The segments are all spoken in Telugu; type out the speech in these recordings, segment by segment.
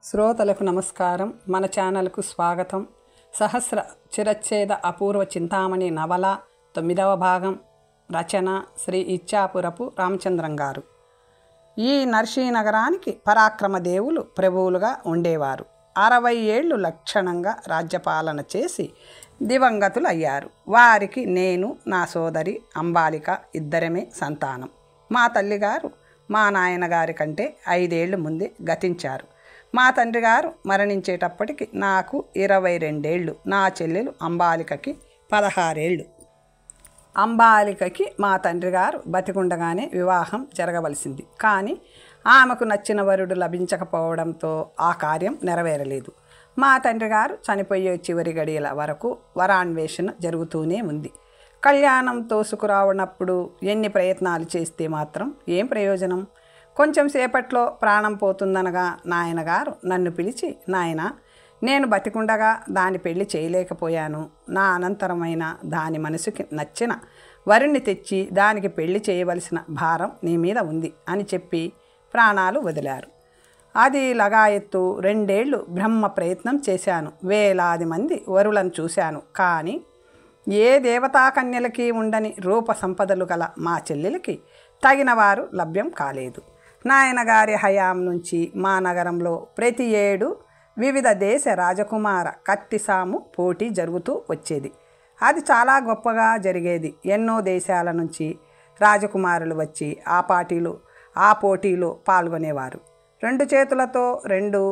శ్రోతలకు నమస్కారం. మన ఛానల్కు స్వాగతం. సహస్ర చిరచ్ఛేద అపూర్వ చింతామణి నవల 9వ భాగం. రచన శ్రీ ఇచ్చాపురపు రామచంద్రం గారు. ఈ నర్సీనగరానికి పరాక్రమదేవులు ప్రభువులుగా ఉండేవారు. 60 ఏళ్ళు లక్షణంగా రాజ్యపాలన చేసి దివంగతులు అయ్యారు. వారికి నేను, నా సోదరి అంబాలిక ఇద్దరమే సంతానం. మా తల్లిగారు మా నాయనగారి కంటే 5 ఏళ్ళు ముందే గతించారు. మా తండ్రి గారు మరణించేటప్పటికి నాకు 22 ఏళ్ళు, నా చెల్లెలు అంబాలికకి 16 ఏళ్ళు. అంబాలికకి మా తండ్రి గారు బతికుండగానే వివాహం జరగవలసింది. కానీ ఆమెకు నచ్చిన వరుడు లభించకపోవడంతో ఆ కార్యం నెరవేరలేదు. మా తండ్రి గారు చనిపోయే చివరి గడియల వరకు వరాన్వేషణ జరుగుతూనే ఉంది. కళ్యాణం తోసుకురావనప్పుడు ఎన్ని ప్రయత్నాలు చేస్తే మాత్రం ఏం ప్రయోజనం? కొంచెం సేపట్లో ప్రాణం పోతుందనగా నాయనగారు నన్ను పిలిచి, నాయన, నేను బతికుండగా దాని పెళ్లి చేయలేకపోయాను. నా అనంతరమైన దాని మనసుకి నచ్చిన వరుణ్ణి తెచ్చి దానికి పెళ్లి చేయవలసిన భారం నీ మీద ఉంది అని చెప్పి ప్రాణాలు వదిలారు. అది లగాయత్తు 2 ఏళ్ళు బ్రహ్మ ప్రయత్నం చేశాను. వేలాది మంది వరులను చూశాను. కానీ ఏ దేవతా కన్యలకి ఉండని రూప సంపదలు గల మా చెల్లెలకి తగిన వారు లభ్యం కాలేదు. నాయనగారి హయాం నుంచి మా నగరంలో ప్రతి ఏడు వివిధ దేశ రాజకుమార కత్తిసాము పోటీ జరుగుతూ వచ్చేది. అది చాలా గొప్పగా జరిగేది. ఎన్నో దేశాల నుంచి రాజకుమారులు వచ్చి ఆ పోటీలో పాల్గొనేవారు. 2 చేతులతో 2,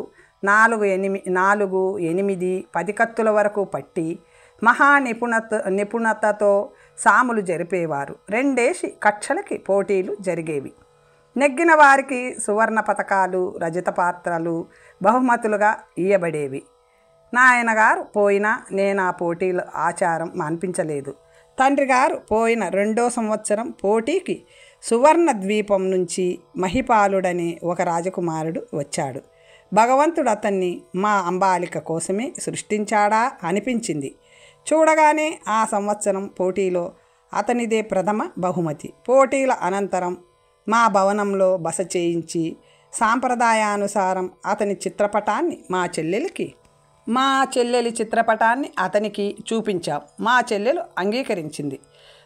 4, 8, 10 కత్తుల వరకు పట్టి నిపుణతతో సాములు జరిపేవారు. 2 కక్షలకి పోటీలు జరిగేవి. నెగ్గిన వారికి సువర్ణ పతకాలు, రజత పాత్రలు బహుమతులుగా ఇయ్యబడేవి. నాయనగారు పోయినా నేను ఆ పోటీల ఆచారం మాన్పించలేదు. తండ్రి గారు పోయిన 2వ సంవత్సరం పోటీకి సువర్ణ ద్వీపం నుంచి మహిపాలుడనే ఒక రాజకుమారుడు వచ్చాడు. భగవంతుడు అతన్ని మా అంబాలిక కోసమే సృష్టించాడా అనిపించింది. చూడగానే ఆ సంవత్సరం పోటీలో అతనిదే ప్రథమ బహుమతి. పోటీల అనంతరం మా భవనంలో బస చేయించి సాంప్రదాయానుసారం అతని చిత్రపటాన్ని మా చెల్లెలి చిత్రపటాన్ని అతనికి చూపించాం. మా చెల్లెలు అంగీకరించింది.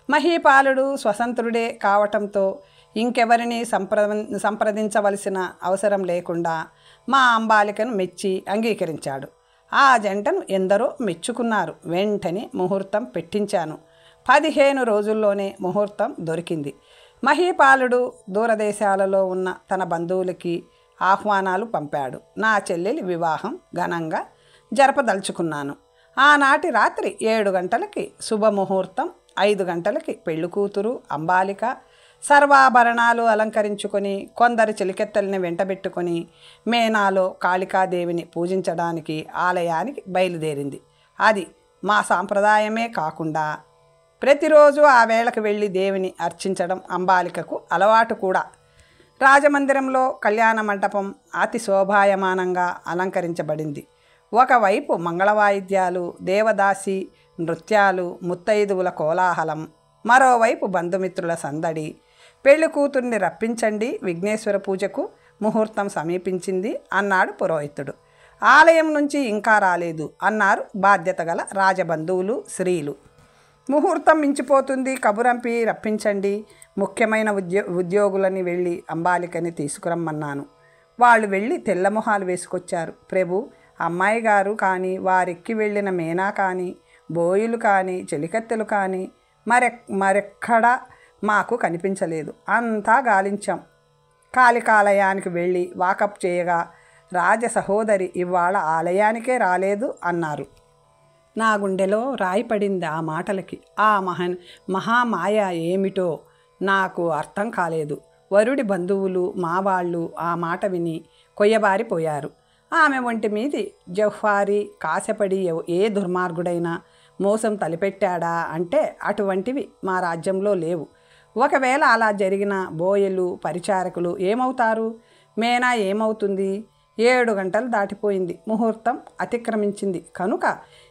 మహీపాలుడు స్వతంత్రుడే కావటంతో ఇంకెవరిని సంప్రదించవలసిన అవసరం లేకుండా మా అంబాలికను మెచ్చి అంగీకరించాడు. ఆ జంటను ఎందరో మెచ్చుకున్నారు. వెంటనే ముహూర్తం పెట్టించాను. 15 రోజుల్లోనే ముహూర్తం దొరికింది. మహీపాలుడు దూరదేశాలలో ఉన్న తన బంధువులకి ఆహ్వానాలు పంపాడు. నా చెల్లెలి వివాహం ఘనంగా జరపదలుచుకున్నాను. ఆనాటి రాత్రి 7 గంటలకి శుభముహూర్తం, 5 గంటలకి పెళ్ళికూతురు అంబాలిక సర్వాభరణాలు అలంకరించుకొని కొందరు చెలికెత్తల్ని వెంటబెట్టుకొని మేనాలో కాళికాదేవిని పూజించడానికి ఆలయానికి బయలుదేరింది. అది మా సాంప్రదాయమే కాకుండా ప్రతిరోజు ఆ వేళకు వెళ్ళి దేవిని అర్చించడం అంబాలికకు అలవాటు కూడా. రాజమందిరంలో కళ్యాణ మంటపం అతి శోభాయమానంగా అలంకరించబడింది. ఒకవైపు మంగళవాయిద్యాలు, దేవదాసి నృత్యాలు, ముత్తైదువుల కోలాహలం, మరోవైపు బంధుమిత్రుల సందడి. పెళ్లి కూతుర్ని రప్పించండి, విఘ్నేశ్వర పూజకు ముహూర్తం సమీపించింది అన్నాడు పురోహితుడు. ఆలయం నుంచి ఇంకా రాలేదు అన్నారు బాధ్యత గల రాజబంధువులు, స్త్రీలు. ముహూర్తం మించిపోతుంది, కబురంపి రప్పించండి. ముఖ్యమైన ఉద్యోగులని వెళ్ళి అంబాలికని తీసుకురమ్మన్నాను. వాళ్ళు వెళ్ళి తెల్లమొహాలు వేసుకొచ్చారు. ప్రభు, అమ్మాయి గారు కానీ, వారెక్కి వెళ్ళిన మేనా కానీ, బోయిలు కానీ, చెలికత్తెలు కానీ మరెక్కడా మాకు కనిపించలేదు. అంతా గాలించాం. కాళికాలయానికి వెళ్ళి వాకప్ చేయగా రాజ సహోదరి ఇవాళ ఆలయానికే రాలేదు అన్నారు. నా గుండెలో రాయి పడింది ఆ మాటలకి. ఆ మహామాయ ఏమిటో నాకు అర్థం కాలేదు. వరుడి బంధువులు మా వాళ్ళు ఆ మాట విని కొయ్యబారిపోయారు. ఆమె ఒంటి మీది జౌహ్వారి కాశపడి ఏ దుర్మార్గుడైనా మోసం తలపెట్టాడా అంటే అటువంటివి మా రాజ్యంలో లేవు. ఒకవేళ అలా జరిగిన బోయలు, పరిచారకులు ఏమవుతారు? మేనా ఏమవుతుంది? 7 గంటలు దాటిపోయింది. ముహూర్తం అతిక్రమించింది కనుక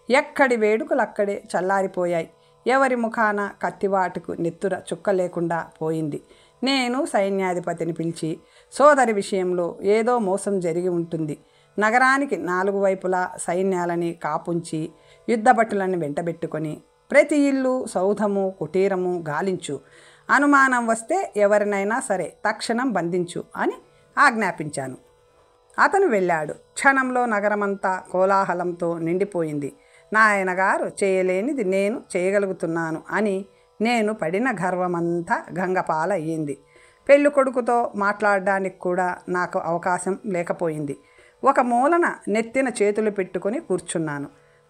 ఎక్కడి వేడుకలు అక్కడే చల్లారిపోయాయి. ఎవరి ముఖాన కత్తివాటుకు నెత్తుర చుక్క లేకుండా పోయింది. నేను సైన్యాధిపతిని పిలిచి, సోదరి విషయంలో ఏదో మోసం జరిగి ఉంటుంది, నగరానికి 4 వైపులా సైన్యాలని కాపుంచి యుద్ధభటులను వెంటబెట్టుకొని ప్రతి ఇల్లు, సౌధము, కుటీరము గాలించు. అనుమానం వస్తే ఎవరినైనా సరే తక్షణం బంధించు అని ఆజ్ఞాపించాను. అతను వెళ్ళాడు. క్షణంలో నగరమంతా కోలాహలంతో నిండిపోయింది. నాయనగారు చేయలేనిది నేను చేయగలుగుతున్నాను అని నేను పడిన గర్వమంతా గంగపాల అయ్యింది. పెళ్ళి కొడుకుతో మాట్లాడడానికి కూడా నాకు అవకాశం లేకపోయింది. ఒక మూలన నెత్తిన చేతులు పెట్టుకొని కూర్చున్నాను.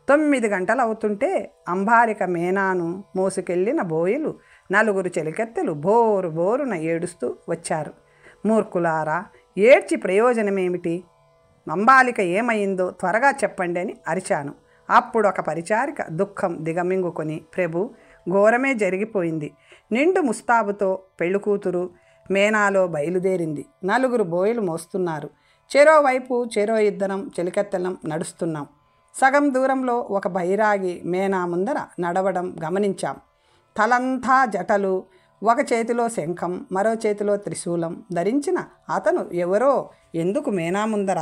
9 గంటలు అవుతుంటే అంబాలిక మేనాను మోసుకెళ్ళిన బోయిలు 4 చెలికెత్తెలు బోరు బోరున ఏడుస్తూ వచ్చారు. మూర్ఖులారా, ఏడ్చి ప్రయోజనమేమిటి? అంబాలిక ఏమైందో త్వరగా చెప్పండి అని అరిచాను. అప్పుడు ఒక పరిచారిక దుఃఖం దిగమింగుకొని, ప్రభు, ఘోరమే జరిగిపోయింది. నిండు ముస్తాబుతో పెళ్ళికూతురు మేనాలో బయలుదేరింది. 4 బోయిలు మోస్తున్నారు. చెరోవైపు చెరో ఇద్దరం చెలికెత్తెలం నడుస్తున్నాం. సగం దూరంలో ఒక బైరాగి మేనా ముందర నడవడం గమనించాం. తలంతా జటలు, ఒక చేతిలో శంఖం, మరో చేతిలో త్రిశూలం ధరించిన అతను ఎవరో ఎందుకు మేనా ముందర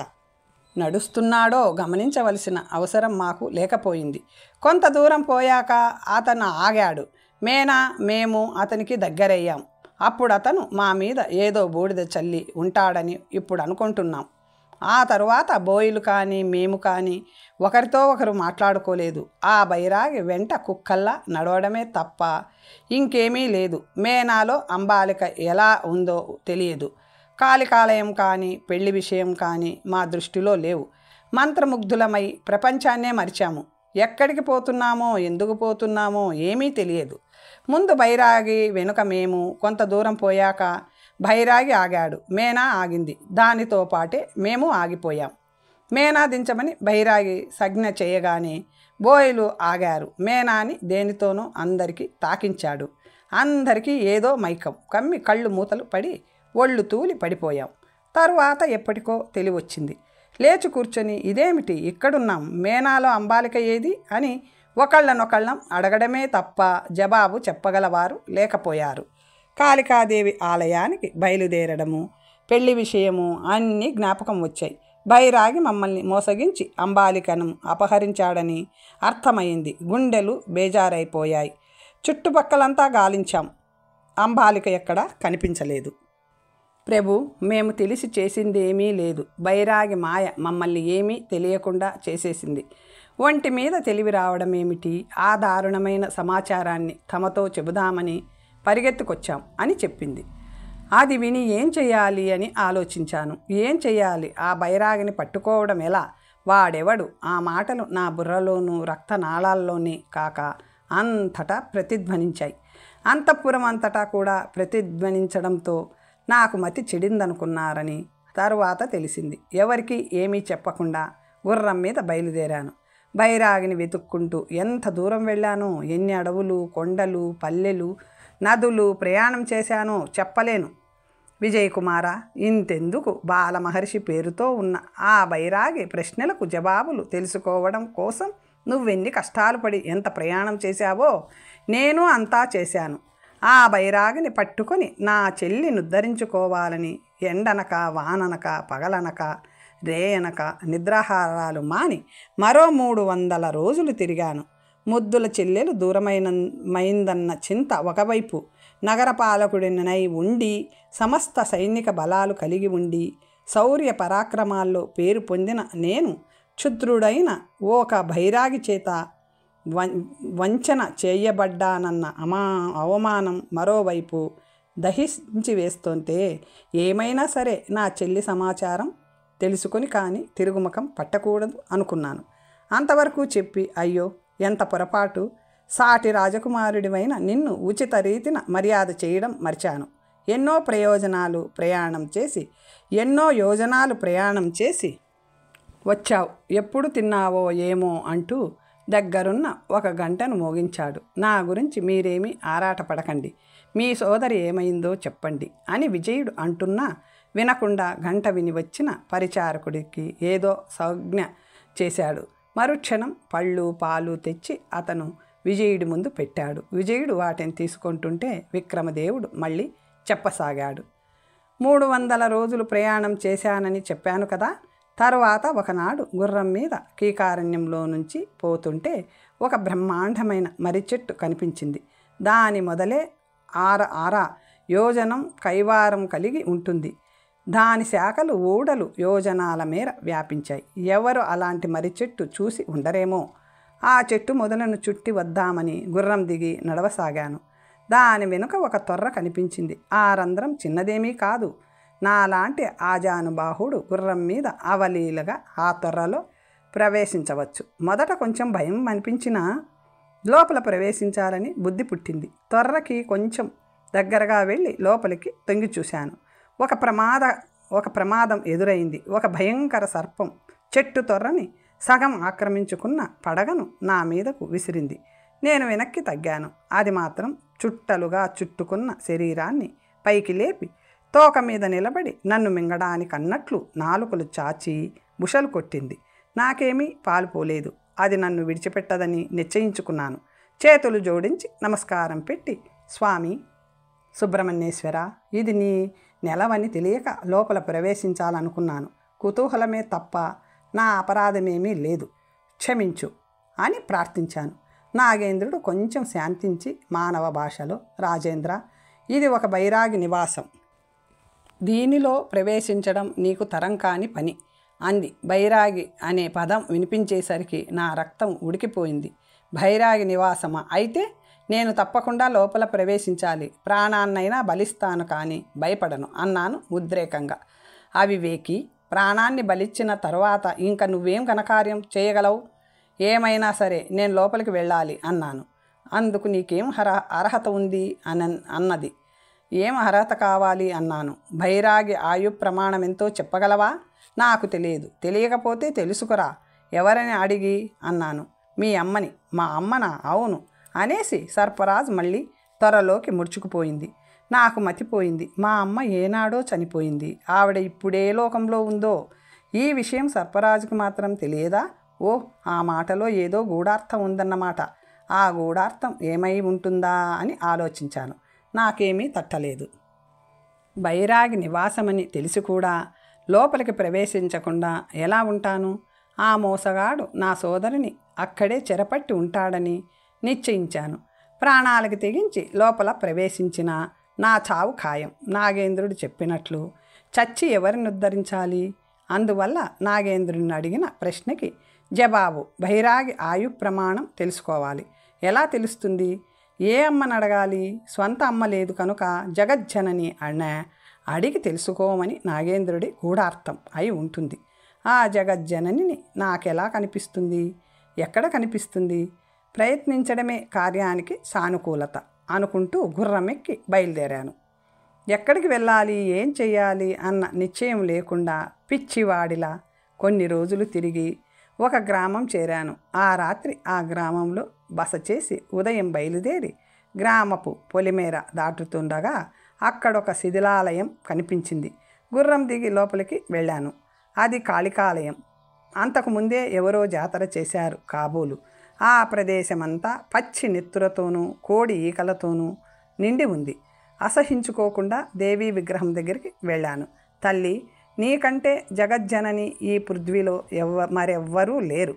నడుస్తున్నాడో గమనించవలసిన అవసరం మాకు లేకపోయింది. కొంత దూరం పోయాక అతను ఆగాడు. మేనా, మేము అతనికి దగ్గరయ్యాం. అప్పుడు అతను మా మీద ఏదో బూడిద చల్లి ఉంటాడని ఇప్పుడు అనుకుంటున్నాం. ఆ తరువాత బోయిలు కానీ మేము కానీ ఒకరితో ఒకరు మాట్లాడుకోలేదు. ఆ బైరాగి వెంట కుక్కల్లా నడవడమే తప్ప ఇంకేమీ లేదు. మేనాలో అంబాలిక ఎలా ఉందో తెలియదు. కాళికాలయం కానీ పెళ్లి విషయం కానీ మా దృష్టిలో లేవు. మంత్రముగ్ధులమై ప్రపంచాన్నే మరిచాము. ఎక్కడికి పోతున్నామో, ఎందుకు పోతున్నామో ఏమీ తెలియదు. ముందు బైరాగి, వెనుక మేము. కొంత దూరం పోయాక బైరాగి ఆగాడు. మేనా ఆగింది. దానితో పాటే మేము ఆగిపోయాం. మేనా దించమని బైరాగి సంజ్ఞ చేయగానే బోయిలు ఆగారు. మేనాని దేనితోనో అందరికీ తాకించాడు. అందరికీ ఏదో మైకం కమ్మి కళ్ళు మూతలు పడి ఒళ్ళు తూలి పడిపోయాం. తరువాత ఎప్పటికో తెలివొచ్చింది. లేచి కూర్చొని, ఇదేమిటి ఇక్కడున్నాం, మేనాలో అంబాలిక ఏది అని ఒకళ్ళనొకళ్ళం అడగడమే తప్ప జవాబు చెప్పగలవారు లేకపోయారు. కాళికాదేవి ఆలయానికి బయలుదేరడము, పెళ్లి విషయము అన్నీ జ్ఞాపకం వచ్చాయి. బైరాగి మమ్మల్ని మోసగించి అంబాలికను అపహరించాడని అర్థమైంది. గుండెలు బేజారైపోయాయి. చుట్టుపక్కలంతా గాలించాం. అంబాలిక ఎక్కడా కనిపించలేదు. ప్రభు, మేము తెలిసి చేసిందేమీ లేదు. బైరాగి మాయ మమ్మల్ని ఏమీ తెలియకుండా చేసేసింది. ఒంటి మీద తెలివి రావడం ఏమిటి? ఆ దారుణమైన సమాచారాన్ని తమతో చెబుదామని పరిగెత్తుకొచ్చాం అని చెప్పింది. అది విని ఏం చెయ్యాలి అని ఆలోచించాను. ఏం చెయ్యాలి? ఆ బైరాగిని పట్టుకోవడం ఎలా? వాడెవడు? ఆ మాటలు నా బుర్రలోనూ రక్తనాళాల్లోనే కాక అంతటా ప్రతిధ్వనించాయి. అంతఃపురం అంతటా కూడా ప్రతిధ్వనించడంతో నాకు మతి చెడిందనుకున్నారని తరువాత తెలిసింది. ఎవరికి ఏమీ చెప్పకుండా గుర్రం మీద బయలుదేరాను. బైరాగిని వెతుక్కుంటూ ఎంత దూరం వెళ్ళానో, ఎన్ని అడవులు, కొండలు, పల్లెలు, నదులు ప్రయాణం చేశానో చెప్పలేను. విజయకుమార, ఇంతెందుకు, బాలమహర్షి పేరుతో ఉన్న ఆ బైరాగి ప్రశ్నలకు జవాబులు తెలుసుకోవడం కోసం నువ్వెన్ని కష్టాలు పడి ఎంత ప్రయాణం చేశావో నేను అంతా చేశాను. ఆ బైరాగిని పట్టుకొని నా చెల్లిని ఉద్ధరించుకోవాలని ఎండనక, వాననక, పగలనక, రేయనక నిద్రాహారాలు మాని మరో 300 రోజులు తిరిగాను. ముద్దుల చెల్లెలు దూరమైందన్న చింత ఒకవైపు, నగరపాలకుడినై ఉండి సమస్త సైనిక బలాలు కలిగి ఉండి శౌర్య పరాక్రమాల్లో పేరు పొందిన నేను క్షుద్రుడైన ఒక బైరాగి చేత వంచన చేయబడ్డానన్న అవమానం మరోవైపు దహించి వేస్తుంటే, ఏమైనా సరే నా చెల్లి సమాచారం తెలుసుకొని కానీ తిరుగుముఖం పట్టకూడదు అనుకున్నాను. అంతవరకు చెప్పి, అయ్యో ఎంత పొరపాటు, సాటి రాజకుమారుడివైన నిన్ను ఉచిత రీతిన మర్యాద చేయడం మర్చాను. ఎన్నో యోజనాలు ప్రయాణం చేసి వచ్చావు. ఎప్పుడు తిన్నావో ఏమో అంటూ దగ్గరున్న ఒక గంటను మోగించాడు. నా గురించి మీరేమీ ఆరాటపడకండి, మీ సోదరి ఏమైందో చెప్పండి అని విజయుడు అంటున్నా వినకుండా గంట విని వచ్చిన పరిచారకుడికి ఏదో సంజ్ఞ చేశాడు. మరుక్షణం పళ్ళు పాలు తెచ్చి అతను విజయుడి ముందు పెట్టాడు. విజయుడు వాటిని తీసుకుంటుంటే విక్రమదేవుడు మళ్ళీ చెప్పసాగాడు. 300 రోజులు ప్రయాణం చేశానని చెప్పాను కదా, తరువాత ఒకనాడు గుర్రం మీద కీకారణ్యంలో నుంచి పోతుంటే ఒక బ్రహ్మాండమైన మర్రి చెట్టు కనిపించింది. దాని మొదలే ఆర యోజనం కైవారం కలిగి ఉంటుంది. దాని శాఖలు ఊడలు యోజనాల మేర వ్యాపించాయి. ఎవరు అలాంటి మర్రి చెట్టు చూసి ఉండరేమో. ఆ చెట్టు మొదలను చుట్టి వద్దామని గుర్రం దిగి నడవసాగాను. దాని వెనుక ఒక తొర్ర కనిపించింది. ఆ రంధ్రం చిన్నదేమీ కాదు. నాలాంటి ఆజానుబాహుడు గుర్రం మీద అవలీలగా ఆ తొర్రలో ప్రవేశించవచ్చు. మొదట కొంచెం భయం అనిపించినా లోపల ప్రవేశించాలని బుద్ధి పుట్టింది. తొర్రకి కొంచెం దగ్గరగా వెళ్ళి లోపలికి తొంగి చూశాను. ఒక ప్రమాదం ఎదురైంది. ఒక భయంకర సర్పం చెట్టు తొర్రని సగం ఆక్రమించుకున్న పడగను నా మీదకు విసిరింది. నేను వెనక్కి తగ్గాను. అది మాత్రం చుట్టలుగా చుట్టుకున్న శరీరాన్ని పైకి లేపి తోక మీద నిలబడి నన్ను మింగడానికి అన్నట్లు నాలుకలు చాచి బుషలు కొట్టింది. నాకేమీ పాలుపోలేదు. అది నన్ను విడిచిపెట్టదని నిశ్చయించుకున్నాను. చేతులు జోడించి నమస్కారం పెట్టి, స్వామి సుబ్రహ్మణ్యేశ్వర, ఇది నీ నెలవని తెలియక లోపల ప్రవేశించాలనుకున్నాను. కుతూహలమే తప్ప నా అపరాధమేమీ లేదు, క్షమించు అని ప్రార్థించాను. నాగేంద్రుడు కొంచెం శాంతించి మానవ భాషలో, రాజేంద్ర, ఇది ఒక బైరాగి నివాసం. దీనిలో ప్రవేశించడం నీకు తరం కాని పని అంది. బైరాగి అనే పదం వినిపించేసరికి నా రక్తం ఉడికిపోయింది. బైరాగి నివాసమా? అయితే నేను తప్పకుండా లోపల ప్రవేశించాలి. ప్రాణాన్నైనా బలిస్తాను కానీ భయపడను అన్నాను ఉద్రేకంగా. అవివేకి, ప్రాణాన్ని బలిచ్చిన తరువాత ఇంక నువ్వేం ఘనకార్యం చేయగలవు? ఏమైనా సరే నేను లోపలికి వెళ్ళాలి అన్నాను. అందుకు నీకేం అర్హత ఉంది అన్నది. ఏం అర్హత కావాలి అన్నాను. బైరాగి ఆయు ప్రమాణం ఎంతో చెప్పగలవా? నాకు తెలియదు. తెలియకపోతే తెలుసుకురా. ఎవరని అడిగి అన్నాను. మీ అమ్మని. మా అమ్మనా? అవును అనేసి సర్పరాజు మళ్ళీ త్వరలోకి ముడుచుకుపోయింది. నాకు మతిపోయింది. మా అమ్మ ఏనాడో చనిపోయింది. ఆవిడ ఇప్పుడే లోకంలో ఉందో? ఈ విషయం సర్పరాజుకు మాత్రం తెలియదా? ఓ, ఆ మాటలో ఏదో గూఢార్థం ఉందన్నమాట. ఆ గూఢార్థం ఏమై ఉంటుందా అని ఆలోచించాను. నాకేమీ తట్టలేదు. బైరాగి నివాసమని తెలిసి కూడా లోపలికి ప్రవేశించకుండా ఎలా ఉంటాను? ఆ మోసగాడు నా సోదరిని అక్కడే చెరపట్టి ఉంటాడని నిశ్చయించాను. ప్రాణాలకి తెగించి లోపల ప్రవేశించిన నా చావు ఖాయం. నాగేంద్రుడు చెప్పినట్లు చచ్చి ఎవరిని ఉద్ధరించాలి? అందువల్ల నాగేంద్రుడిని అడిగిన ప్రశ్నకి జవాబు బైరాగి ఆయు ప్రమాణం తెలుసుకోవాలి. ఎలా తెలుస్తుంది? ఏ అమ్మని అడగాలి? స్వంత అమ్మ లేదు కనుక జగజ్జనని అడిగి తెలుసుకోమని నాగేంద్రుడి గూఢార్థం అయి ఉంటుంది. ఆ జగజ్జనని నాకెలా కనిపిస్తుంది? ఎక్కడ కనిపిస్తుంది? ప్రయత్నించడమే కార్యానికి సానుకూలత అనుకుంటూ గుర్రమెక్కి బయలుదేరాను. ఎక్కడికి వెళ్ళాలి, ఏం చెయ్యాలి అన్న నిశ్చయం లేకుండా పిచ్చివాడిలా కొన్ని రోజులు తిరిగి ఒక గ్రామం చేరాను. ఆ రాత్రి ఆ గ్రామంలో బస చేసి ఉదయం బయలుదేరి గ్రామపు పొలిమేర దాటుతుండగా అక్కడొక శిథిలాలయం కనిపించింది. గుర్రం దిగి లోపలికి వెళ్ళాను. అది కాళికాలయం. అంతకుముందే ఎవరో జాతర చేశారు కాబోలు. ఆ ప్రదేశమంతా పచ్చి నెత్తురతోనూ కోడి ఈకలతోనూ నిండి ఉంది. అసహించుకోకుండా దేవీ విగ్రహం దగ్గరికి వెళ్ళాను. తల్లి, నీకంటే జగజ్జనని ఈ పృథ్వీలో మరెవ్వరూ లేరు.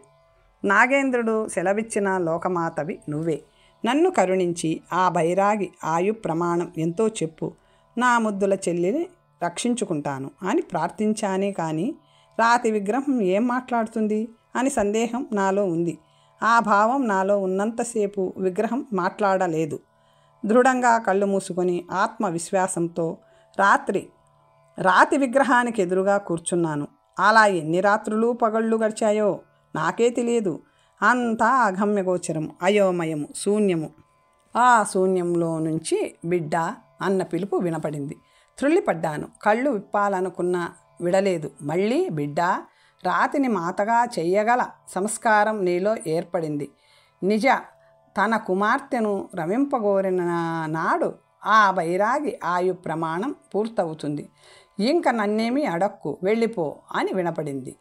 నాగేంద్రుడు సెలవిచ్చిన లోకమాతవి నువ్వే. నన్ను కరుణించి ఆ బైరాగి ఆయు ప్రమాణం ఎంతో చెప్పు. నా ముద్దుల చెల్లిని రక్షించుకుంటాను అని ప్రార్థించానే కానీ రాతి విగ్రహం ఏం మాట్లాడుతుంది అని సందేహం నాలో ఉంది. ఆ భావం నాలో ఉన్నంతసేపు విగ్రహం మాట్లాడలేదు. దృఢంగా కళ్ళు మూసుకొని ఆత్మవిశ్వాసంతో రాతి విగ్రహానికి ఎదురుగా కూర్చున్నాను. అలా ఎన్ని రాత్రులు పగళ్ళు గడిచాయో నాకే తెలియదు. అంతా అగమ్యగోచరం, అయోమయము, శూన్యము. ఆ శూన్యంలో నుంచి బిడ్డ అన్న పిలుపు వినపడింది. త్రుళ్ళిపడ్డాను. కళ్ళు విప్పాలనుకున్నా విడలేదు. మళ్ళీ బిడ్డ, రాతిని మాతగా చెయ్యగల సంస్కారం నీలో ఏర్పడింది. నిజ తన కుమార్తెను రమింపగోరిన నాడు ఆ బైరాగి ఆయు ప్రమాణం పూర్తవుతుంది. ఇంక నన్నేమీ అడక్కు, వెళ్ళిపో అని వినపడింది.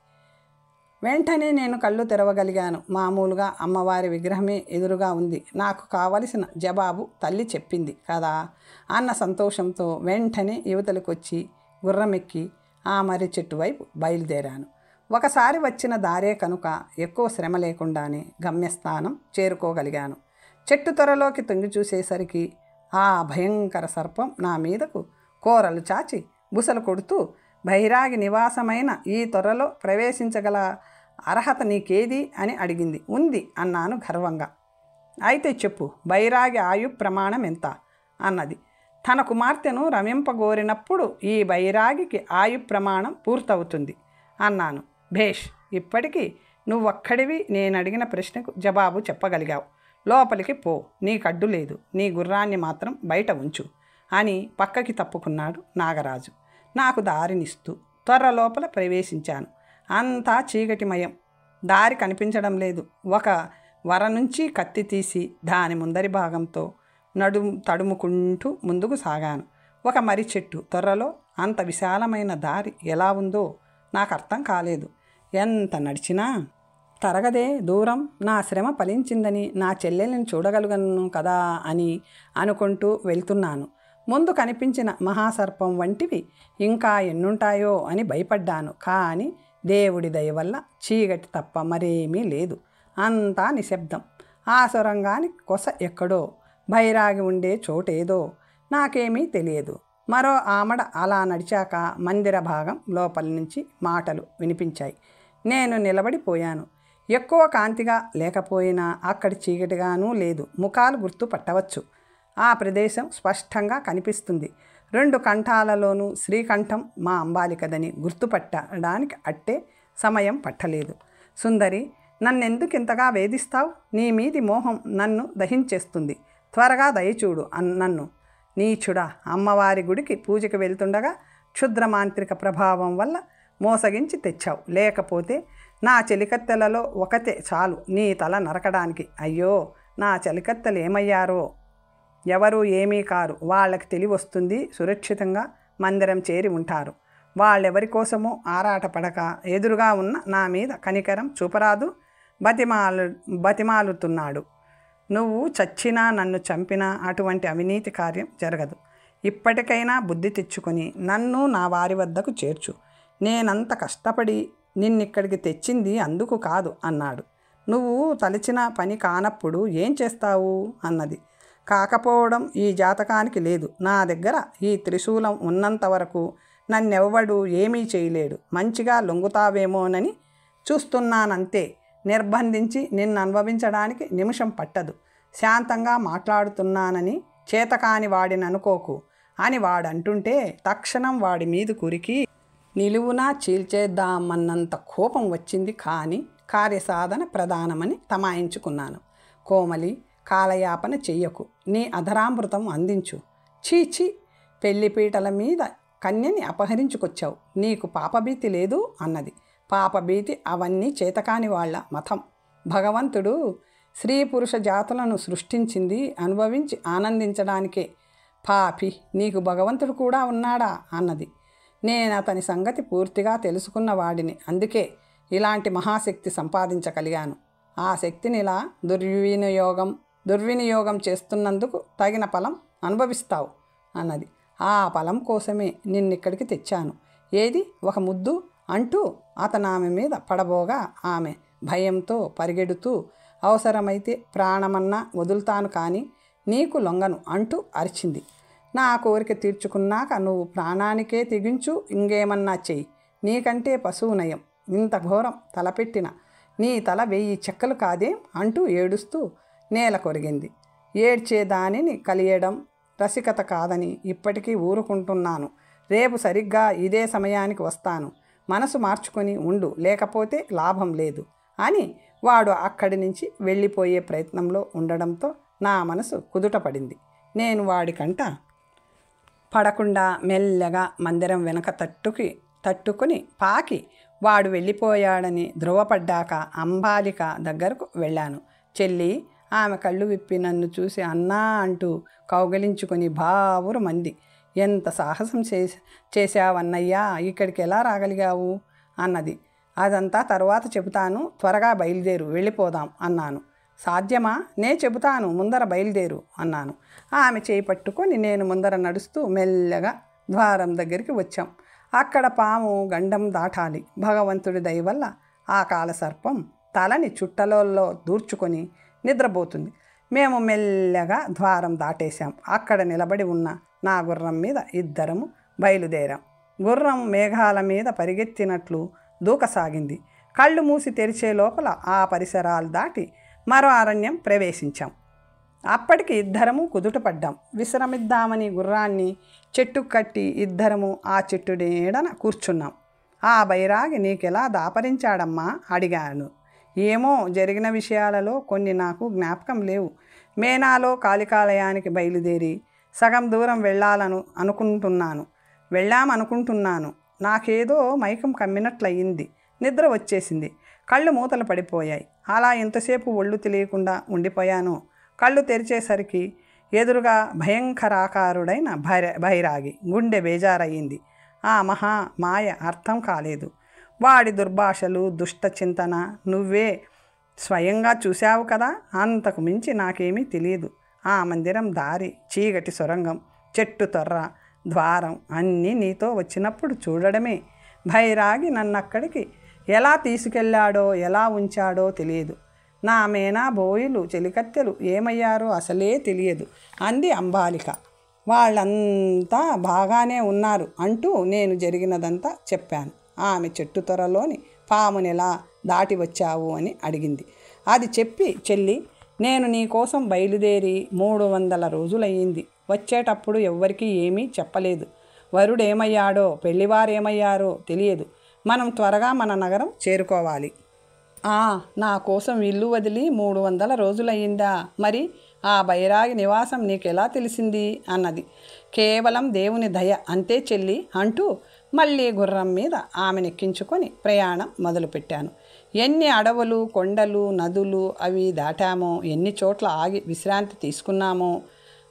వెంటనే నేను కళ్ళు తెరవగలిగాను. మామూలుగా అమ్మవారి విగ్రహమే ఎదురుగా ఉంది. నాకు కావలసిన జవాబు తల్లి చెప్పింది కదా అన్న సంతోషంతో వెంటనే యువతలకొచ్చి గుర్రమెక్కి ఆ మర్రి చెట్టు వైపు బయలుదేరాను. ఒకసారి వచ్చిన దారే కనుక ఎక్కువ శ్రమ లేకుండానే గమ్యస్థానం చేరుకోగలిగాను. చెట్టు త్వరలోకి తొంగి చూసేసరికి ఆ భయంకర సర్పం నా మీదకు కోరలు చాచి బుసలు కొడుతూ, బైరాగి నివాసమైన ఈ త్వరలో ప్రవేశించగల అర్హత నీకేది అని అడిగింది. ఉంది అన్నాను గర్వంగా. అయితే చెప్పు, బైరాగి ఆయు ప్రమాణం ఎంత అన్నది. తన కుమార్తెను రమింపగోరినప్పుడు ఈ బైరాగికి ఆయు ప్రమాణం పూర్తవుతుంది అన్నాను. భేష్, ఇప్పటికీ నువ్వొక్కడివి నేను అడిగిన ప్రశ్నకు జవాబు చెప్పగలిగావు. లోపలికి పో, నీకడ్డు లేదు. నీ గుర్రాన్ని మాత్రం బయట ఉంచు అని పక్కకి తప్పుకున్నాడు నాగరాజు. నాకు దారినిస్తూ త్వర లోపల ప్రవేశించాను. అంతా చీకటిమయం, దారి కనిపించడం లేదు. ఒక వర నుంచి కత్తి తీసి దాని ముందరి భాగంతో తడుముకుంటూ ముందుకు సాగాను. ఒక మర్రి చెట్టు త్వరలో అంత విశాలమైన దారి ఎలా ఉందో నాకు అర్థం కాలేదు. ఎంత నడిచినా తరగదే దూరం. నా శ్రమ ఫలించిందని నా చెల్లెల్ని చూడగలుగను కదా అని అనుకుంటూ వెళ్తున్నాను. ముందు కనిపించిన మహాసర్పం వంటివి ఇంకా ఎన్నుంటాయో అని భయపడ్డాను. కానీ దేవుడి దయ వల్ల చీకటి తప్ప మరేమీ లేదు. అంతా నిశ్శబ్దం. ఆ సొరంగానికి కొస ఎక్కడో, బైరాగి ఉండే చోటేదో నాకేమీ తెలియదు. మరో ఆమడ అలా నడిచాక మందిర భాగం లోపల నుంచి మాటలు వినిపించాయి. నేను నిలబడిపోయాను. ఎక్కువ కాంతిగా లేకపోయినా అక్కడి చీకటిగానూ లేదు. ముఖాలు గుర్తుపట్టవచ్చు. ఆ ప్రదేశం స్పష్టంగా కనిపిస్తుంది. 2 కంఠాలలోనూ శ్రీకంఠం మా అంబాలికదని గుర్తుపట్టడానికి అట్టే సమయం పట్టలేదు. సుందరి, నన్నెందుకు ఇంతగా వేధిస్తావు? నీ మీది మోహం నన్ను దహించేస్తుంది. త్వరగా దయచూడు నన్ను. నీచుడా, అమ్మవారి గుడికి పూజకి వెళ్తుండగా క్షుద్రమాంత్రిక ప్రభావం వల్ల మోసగించి తెచ్చావు. లేకపోతే నా చెలికత్తెలలో ఒకతే చాలు నీ తల నరకడానికి. అయ్యో, నా చెలికత్తెలు ఏమయ్యారో? ఎవరూ ఏమీ కారు. వాళ్ళకి తెలివొస్తుంది. సురక్షితంగా మందిరం చేరి ఉంటారు. వాళ్ళెవరి కోసమో ఆరాటపడక ఎదురుగా ఉన్న నా మీద కనికరం చూపరాదు? బతిమాలుతున్నాడు. నువ్వు చచ్చినా నన్ను చంపినా అటువంటి అవినీతి కార్యం జరగదు. ఇప్పటికైనా బుద్ధి తెచ్చుకొని నన్ను నా వారి వద్దకు చేర్చు. నేనంత కష్టపడి నిన్నిక్కడికి తెచ్చింది అందుకు కాదు అన్నాడు. నువ్వు తలచిన పని కానప్పుడు ఏం చేస్తావు అన్నది. కాకపోవడం ఈ జాతకానికి లేదు. నా దగ్గర ఈ త్రిశూలం ఉన్నంత వరకు నన్నెవ్వడు ఏమీ చేయలేడు. మంచిగా లొంగుతావేమోనని చూస్తున్నానంతే. నిర్బంధించి నిన్ను అనుభవించడానికి నిమిషం పట్టదు. శాంతంగా మాట్లాడుతున్నానని చేతకాని వాడిని అనుకోకు అని వాడంటుంటే తక్షణం వాడి మీద కురికి నిలువునా చీల్చేద్దామన్నంత కోపం వచ్చింది. కానీ కార్యసాధన ప్రధానమని తమాయించుకున్నాను. కోమలి, కాలయాపన చెయ్యకు. నీ అధరామృతం అందించు. చీచి, పెళ్లిపీటల మీద కన్యని అపహరించుకొచ్చావు. నీకు పాపభీతి లేదు అన్నది. పాపభీతి అవన్నీ చేతకాని వాళ్ళ మతం. భగవంతుడు స్త్రీ పురుష జాతులను సృష్టించింది అనుభవించి ఆనందించడానికే. పాపి, నీకు భగవంతుడు కూడా ఉన్నాడా అన్నది. నేను అతని సంగతి పూర్తిగా తెలుసుకున్న వాడిని. అందుకే ఇలాంటి మహాశక్తి సంపాదించగలిగాను. ఆ శక్తిని ఇలా దుర్వినియోగం చేస్తున్నందుకు తగిన ఫలం అనుభవిస్తావు అన్నది. ఆ ఫలం కోసమే నిన్నిక్కడికి తెచ్చాను. ఏది ఒక ముద్దు అంటూ అతను ఆమె మీద పడబోగా ఆమె భయంతో పరిగెడుతూ, అవసరమైతే ప్రాణమన్నా వదులుతాను కానీ నీకు లొంగను అంటూ అరిచింది. నా కోరిక తీర్చుకున్నాక నువ్వు ప్రాణానికే తెగించు, ఇంకేమన్నా చెయ్యి. నీకంటే పశువు నయం. ఇంత ఘోరం తలపెట్టిన నీ తల 1000 చెక్కలు కాదేం అంటూ ఏడుస్తూ నేల కొరిగింది. ఏడ్చేదానిని కలియడం రసికత కాదని ఇప్పటికీ ఊరుకుంటున్నాను. రేపు సరిగ్గా ఇదే సమయానికి వస్తాను. మనసు మార్చుకొని ఉండు, లేకపోతే లాభం లేదు అని వాడు అక్కడి నుంచి వెళ్ళిపోయే ప్రయత్నంలో ఉండడంతో నా మనసు కుదుటపడింది. నేను వాడికంట పడకుండా మెల్లగా మందిరం వెనక తట్టుకుని పాకి వాడు వెళ్ళిపోయాడని ధృవపడ్డాక అంబాలిక దగ్గరకు వెళ్ళాను. చెల్లి, ఆమె కళ్ళు విప్పి నన్ను చూసి అన్నా అంటూ కౌగిలించుకొని బావురు మంది. ఎంత సాహసం చేశావన్నయ్యా, ఇక్కడికి ఎలా రాగలిగావు అన్నది. అదంతా తరువాత చెబుతాను, త్వరగా బయలుదేరు, వెళ్ళిపోదాం అన్నాను. సాధ్యమా? నే చెబుతాను, ముందర బయలుదేరు అన్నాను. ఆమె చేయి పట్టుకొని నేను ముందర నడుస్తూ మెల్లగా ద్వారం దగ్గరికి వచ్చాం. అక్కడ పాము గండం దాటాలి. భగవంతుడి దయ వల్ల ఆ కాలసర్పం తలని చుట్టలలో దూర్చుకొని నిద్రపోతుంది. మేము మెల్లగా ద్వారం దాటేశాం. అక్కడ నిలబడి ఉన్న నా గుర్రం మీద ఇద్దరము బయలుదేరాం. గుర్రం మేఘాల మీద పరిగెత్తినట్లు దూకసాగింది. కళ్ళు మూసి తెరిచే లోపల ఆ పరిసరాలు దాటి మరో అరణ్యం ప్రవేశించాం. అప్పటికి ఇద్దరము కుదుటపడ్డాం. విశ్రమిద్దామని గుర్రాన్ని చెట్టు కట్టి ఇద్దరము ఆ చెట్టు నీడన కూర్చున్నాం. ఆ బైరాగి నీకెలా దాపరించాడమ్మా అడిగాను. ఏమో, జరిగిన విషయాలలో కొన్ని నాకు జ్ఞాపకం లేవు. మేనాలో కాళికాలయానికి బయలుదేరి సగం దూరం వెళ్ళామనుకుంటున్నాను. నాకేదో మైకం కమ్మినట్లయింది. నిద్ర వచ్చేసింది. కళ్ళు మూతలు పడిపోయాయి. అలా ఎంతసేపు ఒళ్ళు తెలియకుండా ఉండిపోయాను. కళ్ళు తెరిచేసరికి ఎదురుగా భయంకరాకారుడైన బైరాగి. గుండె బేజారయ్యింది. ఆ మహా మాయ అర్థం కాలేదు. వాడి దుర్భాషలు, దుష్ట చింతన నువ్వే స్వయంగా చూశావు కదా. అంతకు మించి నాకేమీ తెలియదు. ఆ మందిరం దారి, చీకటి సొరంగం, చెట్టు తొర్ర, ద్వారం అన్నీ నీతో వచ్చినప్పుడు చూడడమే. బైరాగి నన్నక్కడికి ఎలా తీసుకెళ్ళాడో ఎలా ఉంచాడో తెలియదు. నా మేనా బోయిలు చెలికత్తెలు ఏమయ్యారో అసలే తెలియదు అంది అంబాలిక. వాళ్ళంతా బాగానే ఉన్నారు అంటూ నేను జరిగినదంతా చెప్పాను. ఆమె చెట్టు త్వరలోని పామునెలా దాటి వచ్చావు అని అడిగింది. అది చెప్పి, చెల్లి, నేను నీ కోసం బయలుదేరి 300 రోజులయ్యింది. వచ్చేటప్పుడు ఎవ్వరికీ ఏమీ చెప్పలేదు. వరుడేమయ్యాడో పెళ్లివారేమయ్యారో తెలియదు. మనం త్వరగా మన నగరం చేరుకోవాలి. నా కోసం ఇల్లు వదిలి 300 రోజులయ్యిందా? మరి ఆ బైరాగి నివాసం నీకెలా తెలిసింది అన్నది. కేవలం దేవుని దయ అంతే చెల్లి అంటూ మళ్ళీ గుర్రం మీద ఆమెనెక్కించుకొని ప్రయాణం మొదలుపెట్టాను. ఎన్ని అడవులు, కొండలు, నదులు అవి దాటామో, ఎన్ని చోట్ల ఆగి విశ్రాంతి తీసుకున్నామో.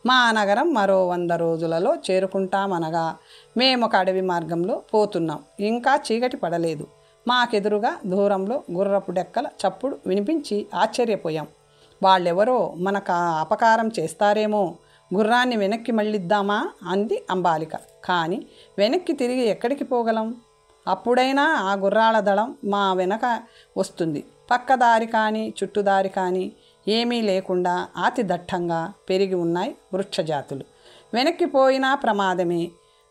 మా నగరం మరో 100 రోజులలో చేరుకుంటామనగా మేమొక అడవి మార్గంలో పోతున్నాం. ఇంకా చీకటి పడలేదు. మాకెదురుగా దూరంలో గుర్రపు డెక్కల చప్పుడు వినిపించి ఆశ్చర్యపోయాం. వాళ్ళెవరో మనకు అపకారం చేస్తారేమో, గుర్రాన్ని వెనక్కి మళ్ళిద్దామా అంది అంబాలిక. కానీ వెనక్కి తిరిగి ఎక్కడికి పోగలం? అప్పుడైనా ఆ గుర్రాల దళం మా వెనక వస్తుంది. పక్కదారి కానీ చుట్టుదారి కానీ ఏమీ లేకుండా అతి దట్టంగా పెరిగి ఉన్నాయి వృక్షజాతులు. వెనక్కి పోయినా ప్రమాదమే.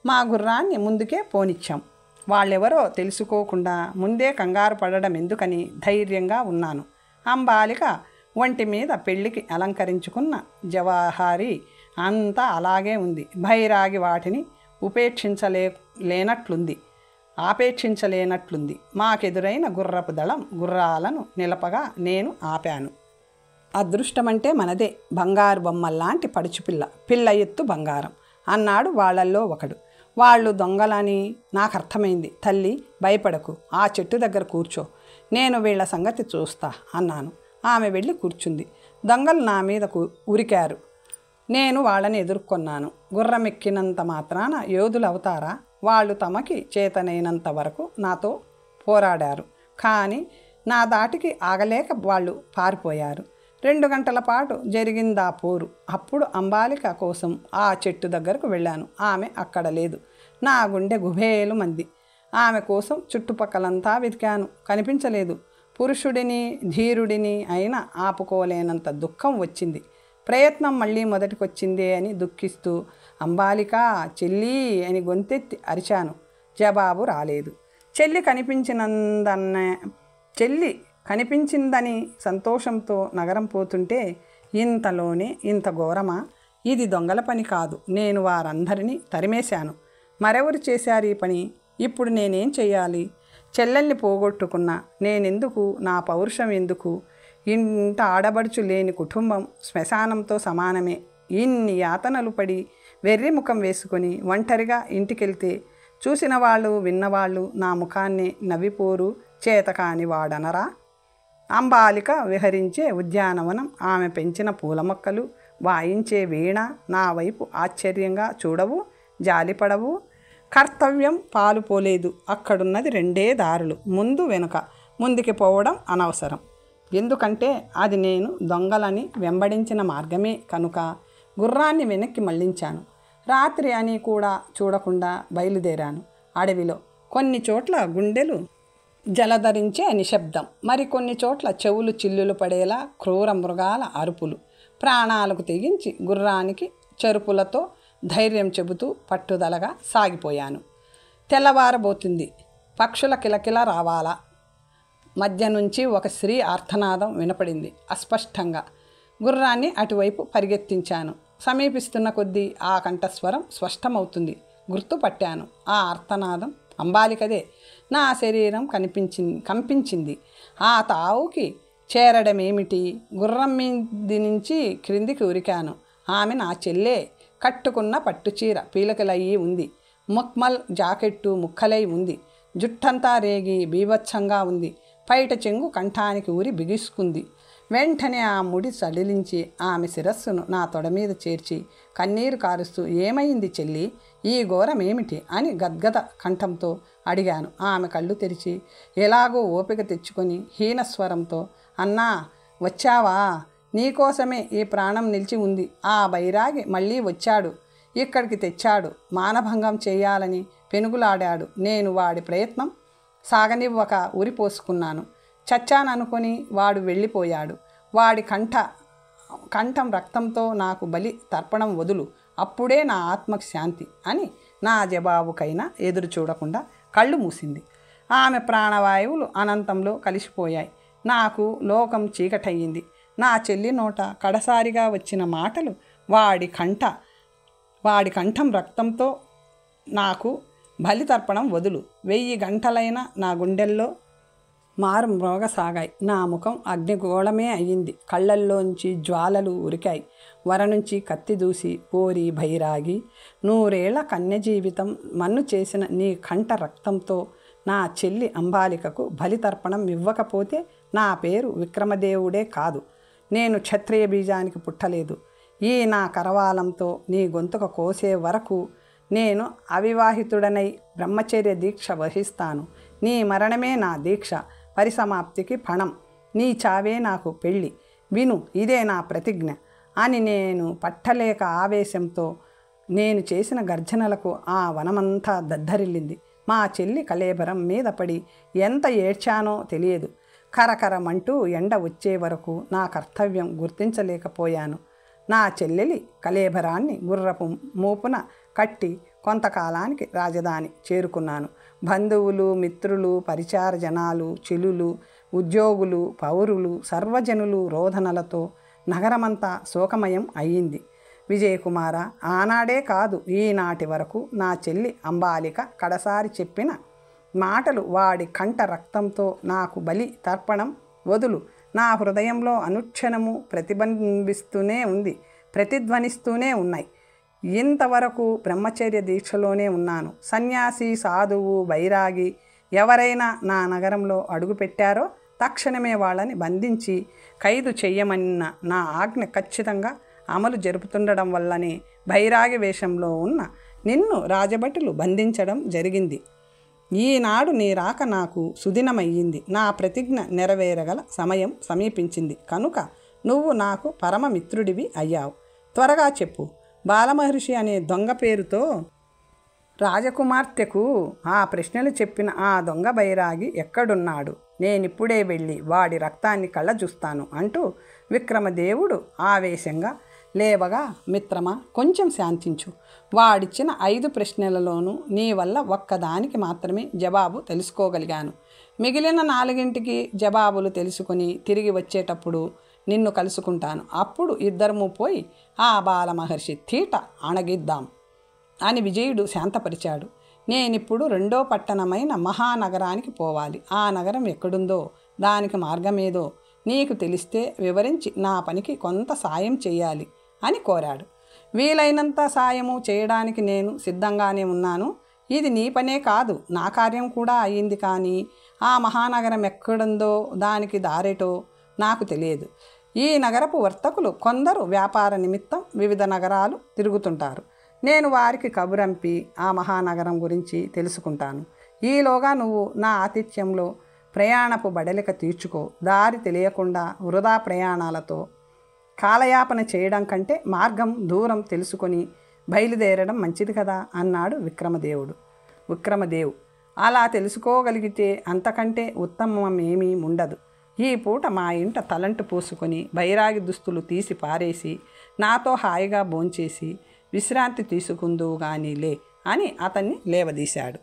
మా గుర్రాన్ని ముందుకే పోనిచ్చాం. వాళ్ళెవరో తెలుసుకోకుండా ముందే కంగారు పడడం ఎందుకని ధైర్యంగా ఉన్నాను. అంబాలిక ఒంటి మీద పెళ్లికి అలంకరించుకున్న జవాహారి అంతా అలాగే ఉంది. బైరాగి వాటిని ఆపేక్షించలేనట్లుంది. మాకెదురైన గుర్రపు దళం గుర్రాలను నిలపగా నేను ఆపాను. అదృష్టమంటే మనదే. బంగారు బొమ్మల్లాంటి పడుచుపిల్ల, పిల్ల ఎత్తు బంగారం అన్నాడు వాళ్ళల్లో ఒకడు. వాళ్ళు దొంగలని నాకు అర్థమైంది. తల్లి, భయపడకు, ఆ చెట్టు దగ్గర కూర్చో, నేను వీళ్ల సంగతి చూస్తా అన్నాను. ఆమె వెళ్ళి కూర్చుంది. దొంగలు నా మీద ఉరికారు. నేను వాళ్ళని ఎదుర్కొన్నాను. గుర్రం ఎక్కినంత మాత్రాన యోధులు అవుతారా? వాళ్ళు తమకి చేతనైనంత వరకు నాతో పోరాడారు. కానీ నా దాటికి ఆగలేక వాళ్ళు పారిపోయారు. 2 గంటల పాటు జరిగిందా పోరు. అప్పుడు అంబాలిక కోసం ఆ చెట్టు దగ్గరకు వెళ్ళాను. ఆమె అక్కడ లేదు. నా గుండె గుబేలు మంది. ఆమె కోసం చుట్టుపక్కలంతా వెతికాను. కనిపించలేదు. పురుషుడిని, ధీరుడిని అయినా ఆపుకోలేనంత దుఃఖం వచ్చింది. ప్రయత్నం మళ్ళీ మొదటికొచ్చిందే అని దుఃఖిస్తూ అంబాలిక, చెల్లి అని గొంతెత్తి అరిచాను. జవాబు రాలేదు. చెల్లి కనిపించిందని సంతోషంతో నగరం పోతుంటే ఇంతలోనే ఇంత ఘోరమా? ఇది దొంగల పని కాదు. నేను వారందరినీ తరిమేశాను. మరెవరు చేశారు ఈ పని? ఇప్పుడు నేనేం చెయ్యాలి? చెల్లెల్ని పోగొట్టుకున్నా నేనెందుకు? నా పౌరుషం ఎందుకు? ఇంత ఆడబడుచు లేని కుటుంబం శ్మశానంతో సమానమే. ఇన్ని యాతనలు పడి వెర్రి ముఖం వేసుకొని ఒంటరిగా ఇంటికెళ్తే చూసిన వాళ్ళు, విన్నవాళ్ళు నా ముఖాన్ని నవ్విపోరు. చేతకాని వాడనరా? అంబాలిక విహరించే ఉద్యానవనం, ఆమె పెంచిన పూల మొక్కలు, వాయించే వీణ నా వైపు ఆశ్చర్యంగా చూడవు, జాలిపడవు. కర్తవ్యం పాలుపోలేదు. అక్కడున్నది 2 దారులు, ముందు వెనుక. ముందుకి పోవడం అనవసరం. ఎందుకంటే అది నేను దొంగలని వెంబడించిన మార్గమే కనుక గుర్రాన్ని వెనక్కి మళ్ళించాను. రాత్రి అని కూడా చూడకుండా బయలుదేరాను. అడవిలో కొన్ని చోట్ల గుండెలు జలధరించే నిశ్శబ్దం, మరికొన్ని చోట్ల చెవులు చిల్లులు పడేలా క్రూర మృగాల అరుపులు. ప్రాణాలకు తెగించి గుర్రానికి చెరుపులతో ధైర్యం చెబుతూ పట్టుదలగా సాగిపోయాను. తెల్లవారబోతుంది. పక్షుల కిలకిల రావాలా. మధ్య నుంచి ఒక స్త్రీ ఆర్తనాదం వినపడింది అస్పష్టంగా. గుర్రాన్ని అటువైపు పరిగెత్తించాను. సమీపిస్తున్న కొద్దీ ఆ కంఠస్వరం స్పష్టమవుతుంది. గుర్తుపట్టాను. ఆ ఆర్తనాదం అంబాలికదే. నా శరీరం కంపించింది. ఆ తావుకి చేరడమేమిటి? గుర్రం మీది నుంచి క్రిందికి ఉరికాను. ఆమె నా చెల్లే. కట్టుకున్న పట్టుచీర పీలకలయ్యి ఉంది. ముక్మల్ జాకెట్టు ముక్కలై ఉంది. జుట్టంతా రేగి బీభత్సంగా ఉంది. పైట చెంగు కంఠానికి ఊరి బిగుసుకుంది. వెంటనే ఆ ముడి సడిలించి ఆమె శిరస్సును నా తొడ మీద చేర్చి కన్నీరు కారుస్తూ, ఏమైంది చెల్లి? ఈ ఘోరమేమిటి అని గద్గద కంఠంతో అడిగాను. ఆమె కళ్ళు తెరిచి ఎలాగో ఓపిక తెచ్చుకొని హీనస్వరంతో, అన్నా వచ్చావా? నీకోసమే ఈ ప్రాణం నిలిచి ఉంది. ఆ బైరాగి మళ్ళీ వచ్చాడు. ఇక్కడికి తెచ్చాడు. మానభంగం చేయాలని పెనుగులాడాడు. నేను వాడి ప్రయత్నం సాగనివ్వక ఉరిపోసుకున్నాను. చచ్చాననుకొని వాడు వెళ్ళిపోయాడు. వాడి కంఠం రక్తంతో నాకు బలి తర్పణం వదులు. అప్పుడే నా ఆత్మకు శాంతి అని నా జవాబుకైనా ఎదురు చూడకుండా కళ్ళు మూసింది. ఆమె ప్రాణవాయువులు అనంతంలో కలిసిపోయాయి. నాకు లోకం చీకటయ్యింది. నా చెల్లి నోట కడసారిగా వచ్చిన మాటలు, వాడి కంఠం రక్తంతో నాకు బలితర్పణం వదులు. 1000 గంటలైన నా గుండెల్లో మారు మ్రోగసాగాయి. నా ముఖం అగ్నిగోళమే అయ్యింది. కళ్ళల్లోంచి జ్వాలలు ఉరికాయి. వర నుంచి కత్తి దూసి, పోరి భైరాగి, 100 ఏళ్ల కన్య జీవితం మన్ను చేసిన నీ కంఠ రక్తంతో నా చెల్లి అంబాలికకు బలితర్పణం ఇవ్వకపోతే నా పేరు విక్రమదేవుడే కాదు. నేను క్షత్రియ బీజానికి పుట్టలేదు. ఈ నా కరవాలంతో నీ గొంతుక కోసే వరకు నేను అవివాహితుడనై బ్రహ్మచర్య దీక్ష వహిస్తాను. నీ మరణమే నా దీక్ష, పరిసమాప్తికి పణం. నీ చావే నాకు పెళ్ళి. విను, ఇదే నా ప్రతిజ్ఞ అని నేను పట్టలేక ఆవేశంతో నేను చేసిన గర్జనలకు ఆ వనమంతా దద్దరిల్లింది. మా చెల్లి కళేబరం మీద పడి ఎంత ఏడ్చానో తెలియదు. కరకరమంటూ ఎండ వచ్చే వరకు నా కర్తవ్యం గుర్తించలేకపోయాను. నా చెల్లెలి కళేబరాన్ని గుర్రపు మూపున కట్టి కొంతకాలానికి రాజధాని చేరుకున్నాను. బంధువులు, మిత్రులు, పరిచార జనాలు, చెలులు, ఉద్యోగులు, పౌరులు, సర్వజనులు రోదనలతో నగరమంతా శోకమయం అయ్యింది. విజయకుమార, ఆనాడే కాదు ఈనాటి వరకు నా చెల్లి అంబాలిక కడసారి చెప్పిన మాటలు వాడి కంఠ రక్తంతో నాకు బలి తర్పణం వదులు నా హృదయంలో అనుక్షణము ప్రతిధ్వనిస్తూనే ఉన్నాయి. ఇంతవరకు బ్రహ్మచర్య దీక్షలోనే ఉన్నాను. సన్యాసి, సాధువు, బైరాగి ఎవరైనా నా నగరంలో అడుగుపెట్టారో తక్షణమే వాళ్ళని బంధించి ఖైదు చెయ్యమన్న నా ఆజ్ఞ ఖచ్చితంగా అమలు జరుపుతుండడం వల్లనే బైరాగి వేషంలో ఉన్న నిన్ను రాజభటులు బంధించడం జరిగింది. ఈనాడు నీ రాక నాకు సుదినమయ్యింది. నా ప్రతిజ్ఞ నెరవేరగల సమయం సమీపించింది కనుక నువ్వు నాకు పరమమిత్రుడివి అయ్యావు. త్వరగా చెప్పు, బాలమహర్షి అనే దొంగ పేరుతో రాజకుమార్తెకు ఆ ప్రశ్నలు చెప్పిన ఆ దొంగ బైరాగి ఎక్కడున్నాడు? నేనిప్పుడే వెళ్ళి వాడి రక్తాన్ని కళ్ళ చూస్తాను అంటూ విక్రమదేవుడు ఆవేశంగా లేవగా, మిత్రమా కొంచెం శాంతించు. వాడిచ్చిన 5 ప్రశ్నలలోనూ నీ వల్ల ఒక్కదానికి మాత్రమే జవాబు తెలుసుకోగలిగాను. మిగిలిన 4ంటికి జవాబులు తెలుసుకొని తిరిగి వచ్చేటప్పుడు నిన్ను కలుసుకుంటాను. అప్పుడు ఇద్దరము పోయి ఆ బాలమహర్షి తీట అణగిద్దాం అని విజయుడు శాంతపరిచాడు. నేనిప్పుడు 2వ పట్టణమైన మహానగరానికి పోవాలి. ఆ నగరం ఎక్కడుందో, దానికి మార్గమేదో నీకు తెలిస్తే వివరించి నా పనికి కొంత సాయం చేయాలి అని కోరాడు. వీలైనంత సాయము చేయడానికి నేను సిద్ధంగానే ఉన్నాను. ఇది నీ పనే కాదు, నా కార్యం కూడా అయ్యింది. కానీ ఆ మహానగరం ఎక్కడుందో, దానికి దారేటో నాకు తెలియదు. ఈ నగరపు వర్తకులు కొందరు వ్యాపార నిమిత్తం వివిధ నగరాలు తిరుగుతుంటారు. నేను వారికి కబురంపి ఆ మహానగరం గురించి తెలుసుకుంటాను. ఈలోగా నువ్వు నా ఆతిథ్యంలో ప్రయాణపు బడలిక తీర్చుకో. దారి తెలియకుండా వృధా ప్రయాణాలతో కాలయాపన చేయడం కంటే మార్గం దూరం తెలుసుకొని బయలుదేరడం మంచిది కదా అన్నాడు విక్రమదేవుడు. విక్రమదేవ్. అలా తెలుసుకోగలిగితే అంతకంటే ఉత్తమమేమీ ఉండదు. ఈ పూట మా ఇంట తలంటు పూసుకొని బైరాగి దుస్తులు తీసి పారేసి నాతో హాయిగా భోంచేసి విశ్రాంతి తీసుకుందువు గానీలే అని అతన్ని లేవదీశాడు.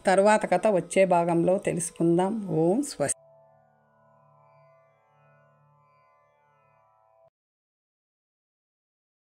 తరువాత కథ వచ్చే భాగంలో తెలుసుకుందాం. ఓం స్వస్తి.